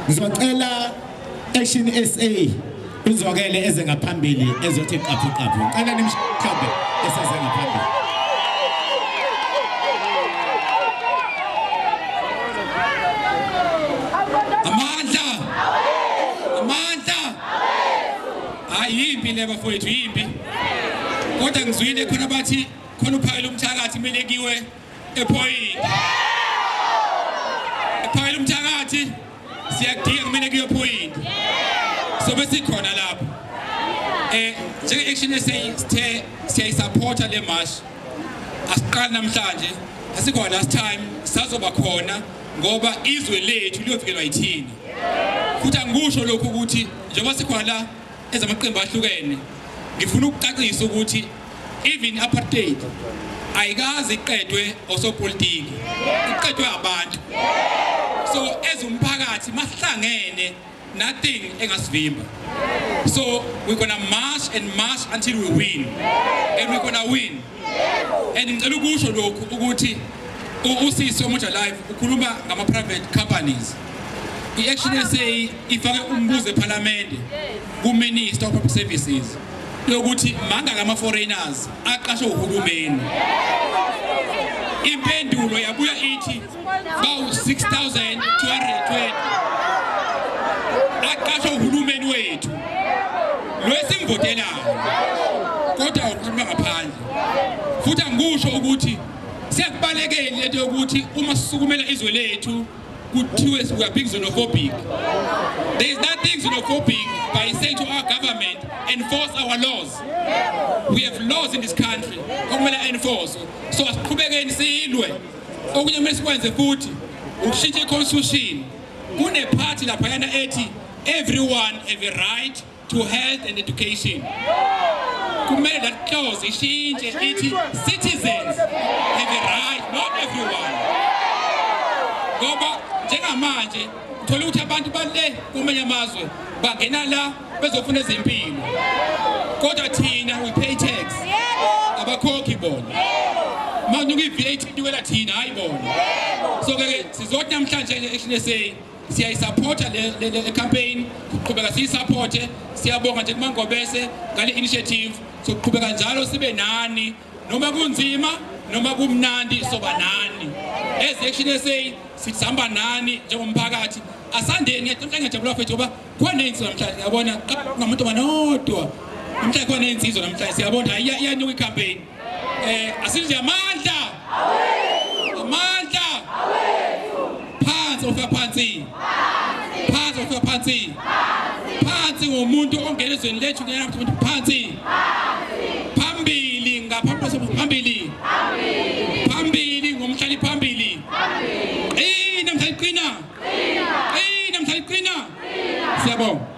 ngizocela Action SA izokele eze ngaphambili ezothi qaphu qaphu. Ngicela nimhlobe eseze ngaphambili. Yimpi le bafowethu yimpi kodwa ngizwile khona bathi khona uphayela umthakathi melekiwe ePhoyini ephayela umthakathi siyadinga kumele kuye ePhoyini so bese khona lapho njenge Action SA siyayisupporta le march asiqala namhlanje asikho last time sazoba khona ngoba izwe lethu liyovikelwa yithini futhi angisho lokho ukuthi njengoba sikhona la ezamaqembu ahlukene ngifuna ukucacisa ukuthi even apartheid ayikaze iqedwe osopolitiki iqedwe abantu so ezumphakathi mahlangene nothing engasivimba so we're going to march until we win and we're going to win and ngicela ukusho lokhu ukuthi usisi omutsha live ukhuluma ngama private companies i-Action SA ifake umbuzo eParliament ku-Minister of Public Services yokuthi mangaka ama-foreigners aqashwe uhulumeni. Impendulo yabuya ithi bawu-6,220 aqashwe uhulumeni wethu lo esimvotelayo kodwa ukhuluma ngaphandle futhi angisho ukuthi siyakubalekela lento yokuthi uma sisukumela izwe lethu kuthiwe we are being xenophobic. There is nothing xenophobic by saying to our government, enforce our laws. We have laws in this country. Okumele enforce. So asiqhubekeni silwe. Okunye kumele sikwenze futhi ukushintsha iconstitution. Kune party lapha yana ethi everyone have a right to health and education. Kumele that clause ishintshe ithi citizens have a right, not everyone. Ngoba njengamanje uthola ukuthi abantu bale kumenya amazwe bangena la bezofuna izimpilo kodwa thina we pay tax abakhokhi bona manje uyi-VAT iwela thina hayi bona so ke sizothi namhlanje Action SA siyayisupporta le campaign siqhubeka siyisupporte siyabonga nje kuMangobese ngale initiative sokuqhubeka njalo sibe nani noma kunzima noma kumnandi soba nani as Action SA sihamba nani njengomphakathi asandeni ngiyajabula mfethu ngoba khona insizwa namhlanje ngiyabona ngamuntu manodwa namhlanje khona insizwa namhlanje siyabona iyanyuka icampaign asinje amandla phansi ofika phansi phansi ngomuntu ongena ezweni lethu ngena ukuthi phansi phambili ngaphambi phambili ngomhlali phambili namhlanje qina siyabonga.